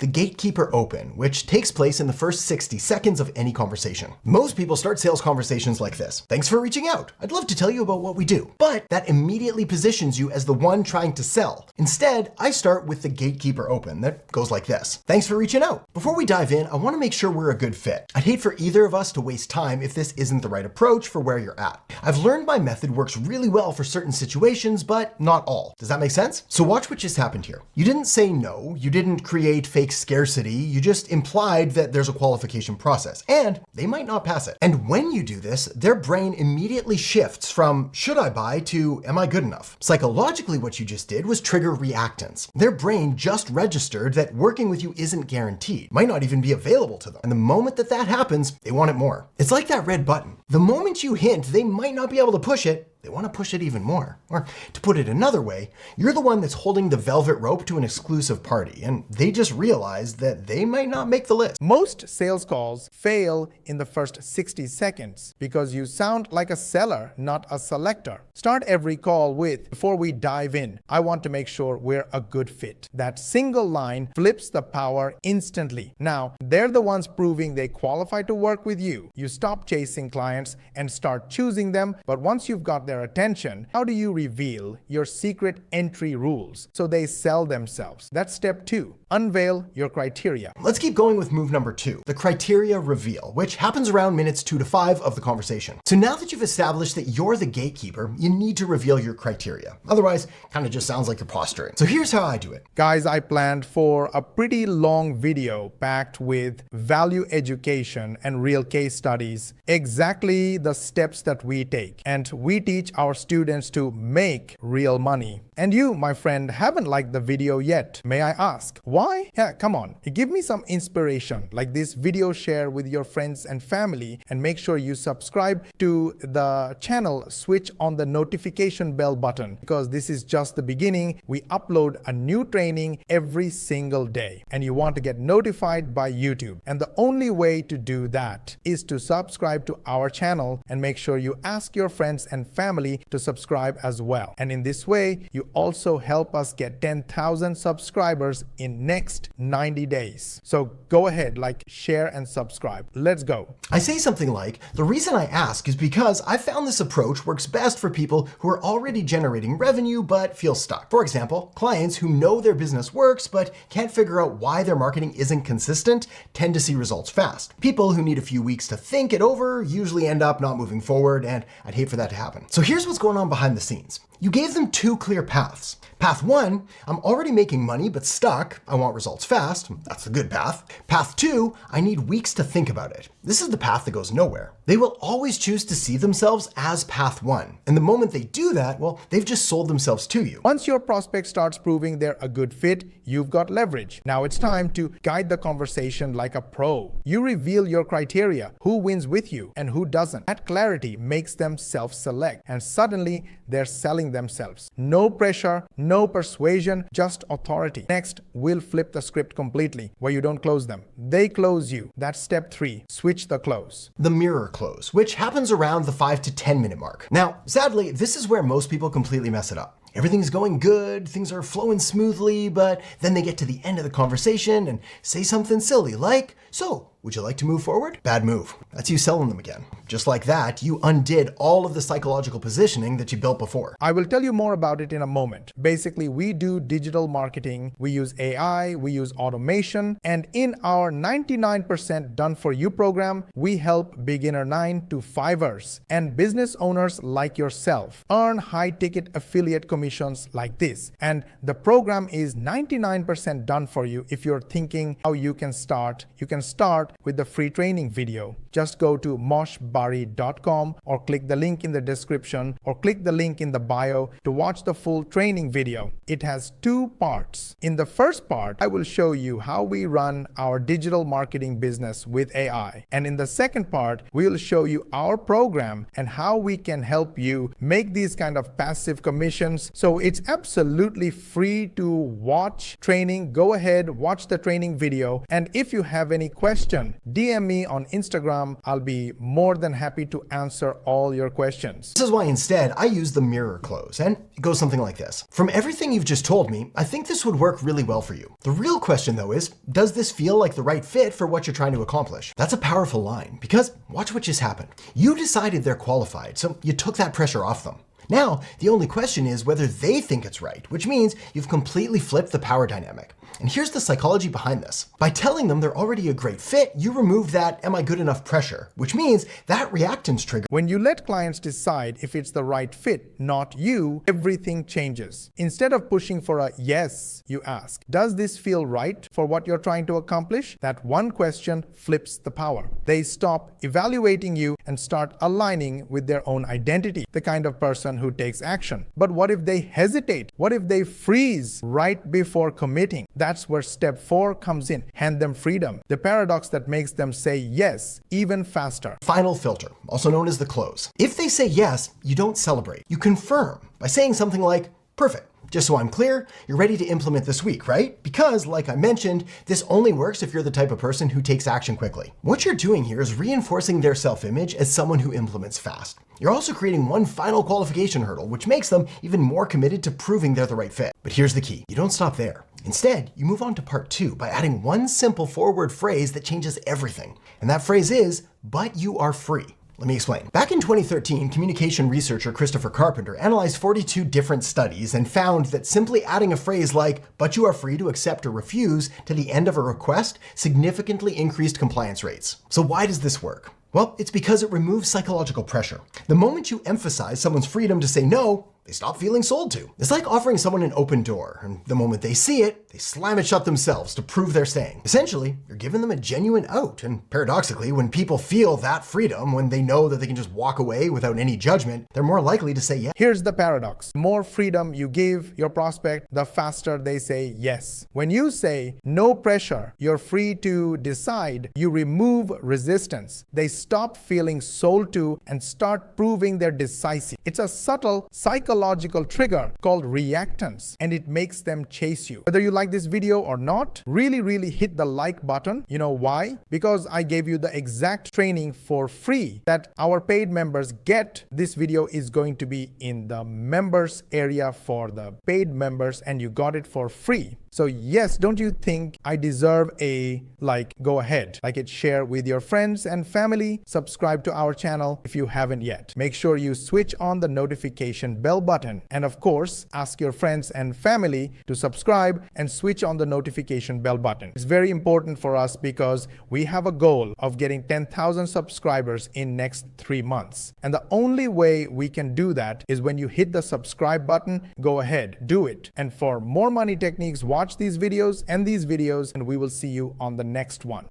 the gatekeeper open, which takes place in the first 60 seconds of any conversation. Most people start sales conversations like this. Thanks for reaching out. I'd love to tell you about what we do. But that immediately positions you as the one trying to sell. Instead, I start with the gatekeeper open that goes like this. Thanks for reaching out. Before we dive in, I want to make sure we're a good fit. I'd hate for either of us to waste time if this isn't the right approach for where you're at. I've learned my method works really well for certain situations, but not all. Does that make sense? So watch what just happened here. You didn't say no, you didn't create fake scarcity, you just implied that there's a qualification process, and they might not pass it. And when you do this, their brain immediately shifts from should I buy to am I good enough? Psychologically, what you just did was trigger reactance. Their brain just registered that working with you isn't guaranteed, might not even be available to them. And the moment that happens, they want it more. It's like that red button. The moment you hint they might not be able to push it, they want to push it even more. Or to put it another way, you're the one that's holding the velvet rope to an exclusive party, and they just realized that they might not make the list. Most sales calls fail in the first 60 seconds because you sound like a seller, not a selector. Start every call with, before we dive in, I want to make sure we're a good fit. That single line flips the power instantly. Now, they're the ones proving they qualify to work with you. You stop chasing clients and start choosing them, but once you've got their attention, how do you reveal your secret entry rules so they sell themselves? That's step 2. Unveil your criteria. Let's keep going with move number 2, the criteria reveal, which happens around minutes 2 to 5 of the conversation. So now that you've established that you're the gatekeeper, you need to reveal your criteria. Otherwise, kind of just sounds like you're posturing. So here's how I do it. Guys, I planned for a pretty long video packed with value education and real case studies, exactly the steps that we take. And we teach our students to make real money. And you, my friend, haven't liked the video yet. May I ask, why? Yeah, come on. Give me some inspiration, like this video, share with your friends and family, and make sure you subscribe to the channel, switch on the notification bell button, because this is just the beginning. We upload a new training every single day, and you want to get notified by YouTube. And the only way to do that is to subscribe to our channel and make sure you ask your friends and family to subscribe as well. And in this way, you also help us get 10,000 subscribers in next 90 days. So go ahead, like, share and subscribe. Let's go. I say something like, the reason I ask is because I found this approach works best for people who are already generating revenue but feel stuck. For example, clients who know their business works but can't figure out why their marketing isn't consistent tend to see results fast. People who need a few weeks to think it over usually end up not moving forward, and I'd hate for that to happen. So here's what's going on behind the scenes. You gave them 2 clear paths. Path 1, I'm already making money but stuck. I want results fast. That's the good path. Path 2, I need weeks to think about it. This is the path that goes nowhere. They will always choose to see themselves as path 1. And the moment they do that, well, they've just sold themselves to you. Once your prospect starts proving they're a good fit, you've got leverage. Now it's time to guide the conversation like a pro. You reveal your criteria, who wins with you and who doesn't. That clarity makes them self-select, and suddenly they're selling themselves. No pressure, no persuasion, just authority. Next, we'll flip the script completely, where you don't close them. They close you. That's step 3. Switch the close. The mirror close, which happens around the 5 to 10 minute mark. Now, sadly, this is where most people completely mess it up. Everything's going good, things are flowing smoothly, but then they get to the end of the conversation and say something silly like, so, would you like to move forward? Bad move. That's you selling them again. Just like that, you undid all of the psychological positioning that you built before. I will tell you more about it in a moment. Basically, we do digital marketing, we use AI, we use automation, and in our 99% Done For You program, we help beginner 9 to 5ers and business owners like yourself earn high-ticket affiliate commissions like this. And the program is 99% done for you if you're thinking how you can start. You can start with the free training video. Just go to moshbari.com or click the link in the description or click the link in the bio to watch the full training video. It has 2 parts. In the first part, I will show you how we run our digital marketing business with AI. And in the second part, we will show you our program and how we can help you make these kind of passive commissions. So it's absolutely free to watch training. Go ahead, watch the training video. And if you have any question, DM me on Instagram come. I'll be more than happy to answer all your questions. This is why instead I use the mirror close, and it goes something like this. From everything you've just told me, I think this would work really well for you. The real question though is, does this feel like the right fit for what you're trying to accomplish? That's a powerful line, because watch what just happened. You decided they're qualified, so you took that pressure off them. Now, the only question is whether they think it's right, which means you've completely flipped the power dynamic. And here's the psychology behind this. By telling them they're already a great fit, you remove that "am I good enough" pressure, which means that reactance trigger. When you let clients decide if it's the right fit, not you, everything changes. Instead of pushing for a yes, you ask, does this feel right for what you're trying to accomplish? That one question flips the power. They stop evaluating you and start aligning with their own identity, the kind of person who takes action. But what if they hesitate? What if they freeze right before committing? That's where step 4 comes in. Hand them freedom, the paradox that makes them say yes even faster. Final filter, also known as the close. If they say yes, you don't celebrate. You confirm by saying something like, "Perfect. Just so I'm clear, you're ready to implement this week, right? Because, like I mentioned, this only works if you're the type of person who takes action quickly." What you're doing here is reinforcing their self-image as someone who implements fast. You're also creating one final qualification hurdle, which makes them even more committed to proving they're the right fit. But here's the key. You don't stop there. Instead, you move on to part 2 by adding one simple forward phrase that changes everything. And that phrase is, "but you are free." Let me explain. Back in 2013, communication researcher Christopher Carpenter analyzed 42 different studies and found that simply adding a phrase like, "but you are free to accept or refuse" to the end of a request significantly increased compliance rates. So why does this work? Well, it's because it removes psychological pressure. The moment you emphasize someone's freedom to say no, they stop feeling sold to. It's like offering someone an open door, and the moment they see it, they slam it shut themselves to prove they're staying. Essentially, you're giving them a genuine out, and paradoxically, when people feel that freedom, when they know that they can just walk away without any judgment, they're more likely to say yes. Here's the paradox. The more freedom you give your prospect, the faster they say yes. When you say no pressure, you're free to decide, you remove resistance. They stop feeling sold to and start proving they're decisive. It's a subtle psychological trigger called reactance, and it makes them chase you. Whether you like this video or not, really hit the like button. You know why? Because I gave you the exact training for free that our paid members get. This video is going to be in the members area for the paid members, and you got it for free. So yes, don't you think I deserve a like? Go ahead, like it, share with your friends and family, subscribe to our channel if you haven't yet. Make sure you switch on the notification bell button, and of course, ask your friends and family to subscribe and switch on the notification bell button. It's very important for us because we have a goal of getting 10,000 subscribers in next 3 months. And the only way we can do that is when you hit the subscribe button. Go ahead, do it. And for more money techniques, watch these videos, and we will see you on the next one.